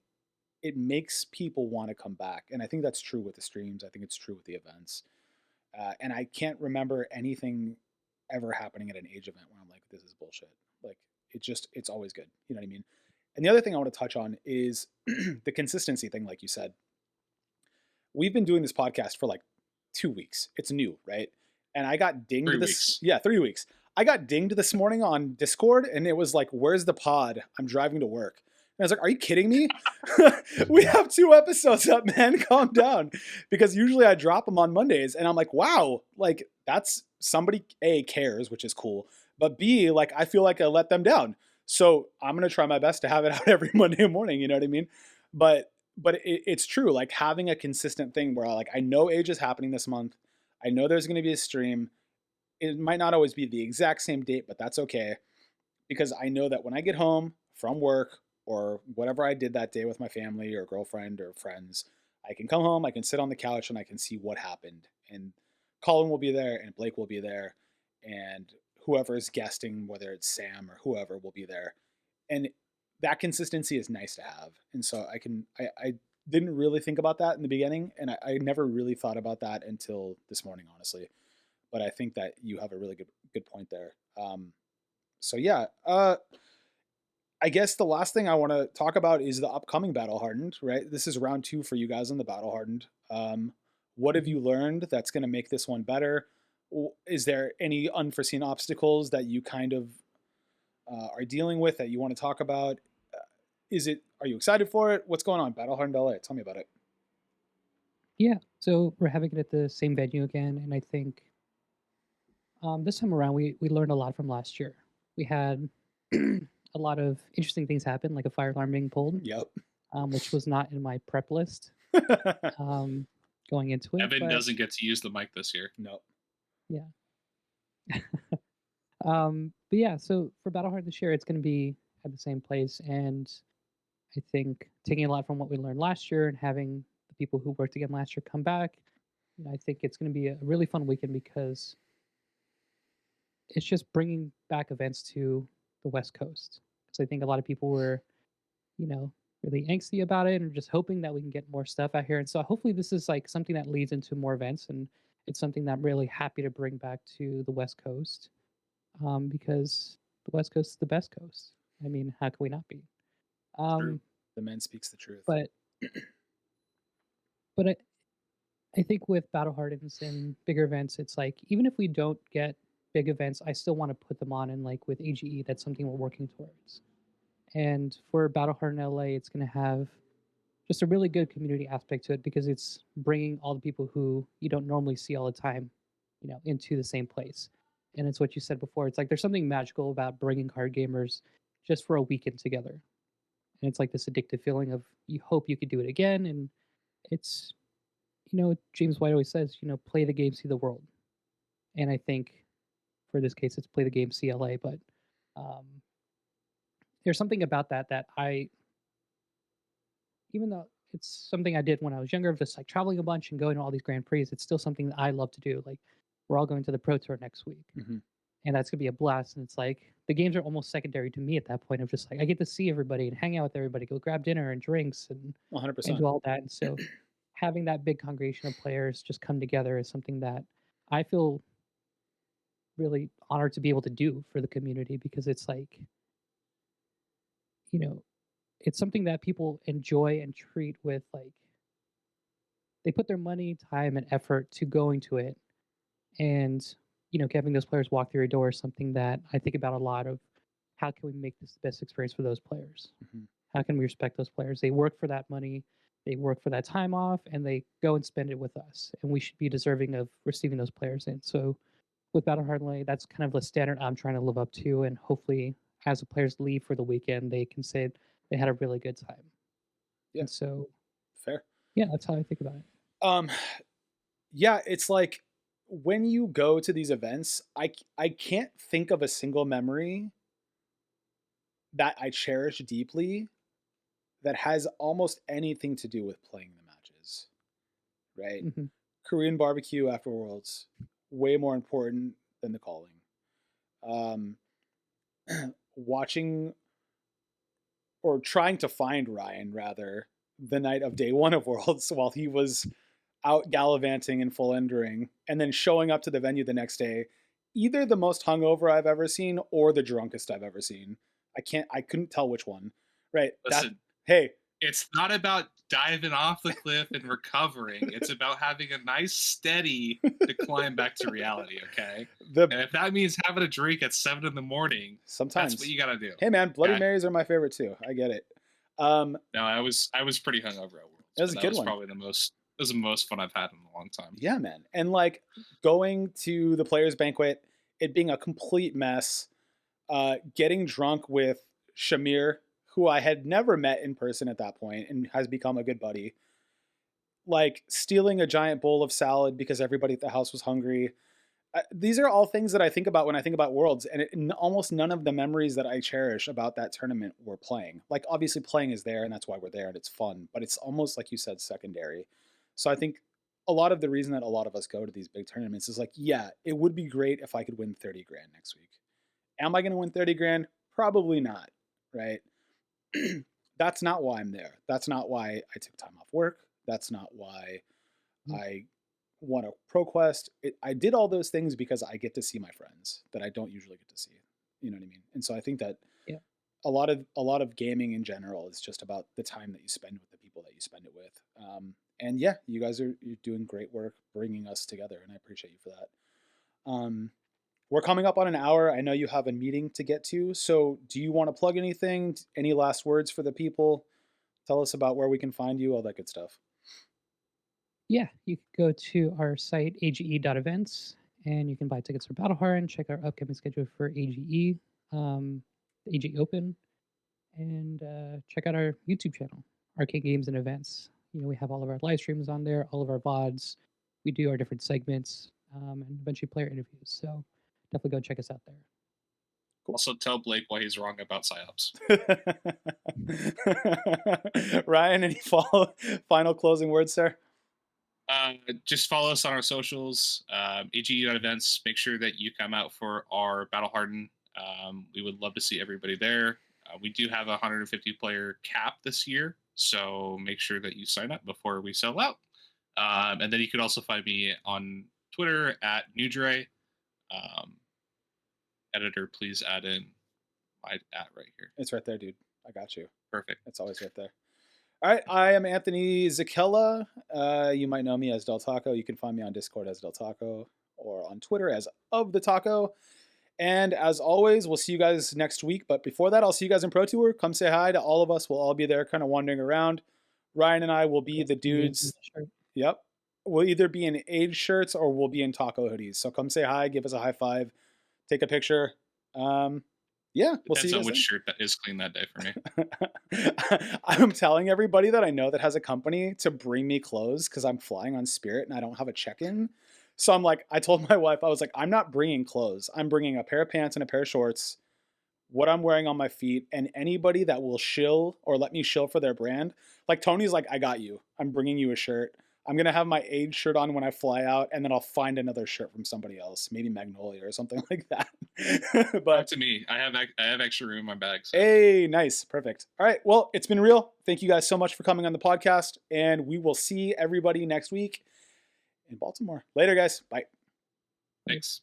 it makes people want to come back. And I think that's true with the streams. I think it's true with the events. And I can't remember anything ever happening at an age event where I'm like, this is bullshit. Like, it's always good. You know what I mean? And the other thing I want to touch on is the consistency thing, like you said. We've been doing this podcast for like 2 weeks. It's new, right? And I got dinged 3 weeks. Yeah, 3 weeks. I got dinged this morning on Discord, and it was like, "Where's the pod? I'm driving to work." And I was like, "Are you kidding me? We have 2 episodes up, man. Calm down." Because usually I drop them on Mondays, and I'm like, "Wow, like that's somebody A cares, which is cool, but B, like I feel like I let them down." So I'm gonna try my best to have it out every Monday morning. You know what I mean? But it's true. Like having a consistent thing where like I know Age is happening this month. I know there's going to be a stream. It might not always be the exact same date, but that's okay because I know that when I get home from work or whatever I did that day with my family or girlfriend or friends, I can come home, I can sit on the couch and I can see what happened. And Colin will be there and Blake will be there and whoever is guesting, whether it's Sam or whoever, will be there. And that consistency is nice to have. And so I didn't really think about that in the beginning, and I never really thought about that until this morning, honestly. But I think that you have a really good point there. So yeah, I guess the last thing I want to talk about is the upcoming Battle Hardened. Right, this is round 2 for you guys in the Battle Hardened. What have Mhm. you learned that's going to make this one better? Is there any unforeseen obstacles that you kind of are dealing with that you want to talk about? Are you excited for it? What's going on? Battle Hardened LA. Tell me about it. Yeah, so we're having it at the same venue again, and I think this time around we learned a lot from last year. We had a lot of interesting things happen, like a fire alarm being pulled, Yep. which was not in my prep list um, going into it. Evan But doesn't get to use the mic this year. No. yeah, but yeah. So for Battle Hard this year, it's going to be at the same place, and I think taking a lot from what we learned last year and having the people who worked again last year come back, I think it's going to be a really fun weekend because it's just bringing back events to the West Coast. Because I think a lot of people were, you know, really angsty about it and just hoping that we can get more stuff out here. And so hopefully this is like something that leads into more events, and it's something that I'm really happy to bring back to the West Coast, because the West Coast is the best coast. I mean, how can we not be? True. Um, The man speaks the truth. but but I think with battle hardens and bigger events, it's like even if we don't get big events, I still want to put them on. And like with AGE, that's something we're working towards. And for Battle Hardened LA, it's going to have just a really good community aspect to it because it's bringing all the people who you don't normally see all the time into the same place. And it's what you said before. It's like there's something magical about bringing card gamers just for a weekend together. And it's like this addictive feeling of you hope you could do it again. And it's, James White always says, play the game, see the world. And I think for this case, it's play the game, CLA. But um, there's something about that even though it's something I did when I was younger, just like traveling a bunch and going to all these Grand Prix, it's still something that I love to do. Like we're all going to the Pro Tour next week, and that's gonna be a blast. And it's like the games are almost secondary to me at that point. Of just like I get to see everybody and hang out with everybody, go grab dinner and drinks and 100%. do all that. And so having that big congregation of players just come together is something that I feel really honored to be able to do for the community, because it's like, it's something that people enjoy and treat with like they put their money, time, and effort to going to it. And having those players walk through your door is something that I think about a lot of how can we make this the best experience for those players? How can we respect those players? They work for that money, they work for that time off, and they go and spend it with us. And we should be deserving of receiving those players in. So with Battle Hardened, that's kind of the standard I'm trying to live up to. And hopefully, as the players leave for the weekend, they can say they had a really good time. Yeah. And so, fair. Yeah, that's how I think about it. Yeah, it's like when you go to these events, I can't think of a single memory that I cherish deeply that has almost anything to do with playing the matches, right? Korean barbecue after Worlds, way more important than the calling. Watching or trying to find Ryan, rather, the night of day one of Worlds while he was out gallivanting in full Endering, and then showing up to the venue the next day, either the most hungover I've ever seen or the drunkest I've ever seen. I couldn't tell which one. Right. Listen, hey. It's not about diving off the cliff and recovering. It's about having a nice steady to climb back to reality, okay? And if that means having a drink at 7 a.m, sometimes that's what you gotta do. Hey man, Bloody Marys are my favorite too. I get it. No, I was pretty hungover at Worlds. It was a good one. Probably it was the most fun I've had in a long time. Yeah, man. And like going to the players' banquet, it being a complete mess, getting drunk with Shamir, who I had never met in person at that point and has become a good buddy. Like stealing a giant bowl of salad because everybody at the house was hungry. These are all things that I think about when I think about Worlds, and almost none of the memories that I cherish about that tournament were playing. Like obviously playing is there and that's why we're there and it's fun, but it's almost like you said, secondary. So I think a lot of the reason that a lot of us go to these big tournaments is like, yeah, it would be great if I could win 30 grand next week. Am I going to win 30 grand? Probably not, right? That's not why I'm there. That's not why I took time off work. That's not why I won a ProQuest. I did all those things because I get to see my friends that I don't usually get to see. You know what I mean? And so I think that a lot of gaming in general is just about the time that you spend with the people that you spend it with. And yeah, you're doing great work bringing us together, and I appreciate you for that. We're coming up on an hour. I know you have a meeting to get to. So do you want to plug anything? Any last words for the people? Tell us about where we can find you, all that good stuff. Yeah, you can go to our site, age.events, and you can buy tickets for Battle Hardened, check our upcoming schedule for AGE, the AGE Open, and check out our YouTube channel, Arcade Games and Events. We have all of our live streams on there, all of our VODs. We do our different segments, and eventually player interviews. So definitely go check us out there. Cool. Also tell Blake why he's wrong about PsyOps. Ryan, any final closing words, sir? Just follow us on our socials, AGE.events. Make sure that you come out for our Battle Hardened. We would love to see everybody there. We do have a 150 player cap this year, so make sure that you sign up before we sell out. And then you can also find me on Twitter at Newdre. Editor, please add in my @ right here. It's right there, dude. I got you. Perfect. It's always right there. All right, I am Anthony Zakella. You might know me as Del Taco. You can find me on Discord as Del Taco or on Twitter as Of The Taco. And as always, we'll see you guys next week. But before that, I'll see you guys in Pro Tour. Come say hi to all of us. We'll all be there kind of wandering around. Ryan and I will be the dudes. Yep. we'll either be in Age shirts or we'll be in taco hoodies. So come say hi, give us a high five, take a picture. Yeah, we'll see Depends you on guys which then. shirt that is clean that day for me. I'm telling everybody that I know that has a company to bring me clothes because I'm flying on Spirit and I don't have a check-in. So I'm like, I told my wife, I was like, I'm not bringing clothes. I'm bringing a pair of pants and a pair of shorts, what I'm wearing on my feet, and anybody that will shill or let me shill for their brand. Like Tony's like, I got you. I'm bringing you a shirt. I'm gonna have my Age shirt on when I fly out, and then I'll find another shirt from somebody else, maybe Magnolia or something like that. Up But to me. I have extra room in my bag. So. hey, nice, perfect. All right, well, it's been real. Thank you guys so much for coming on the podcast, and we will see everybody next week in Baltimore. Later, guys. Bye. Thanks.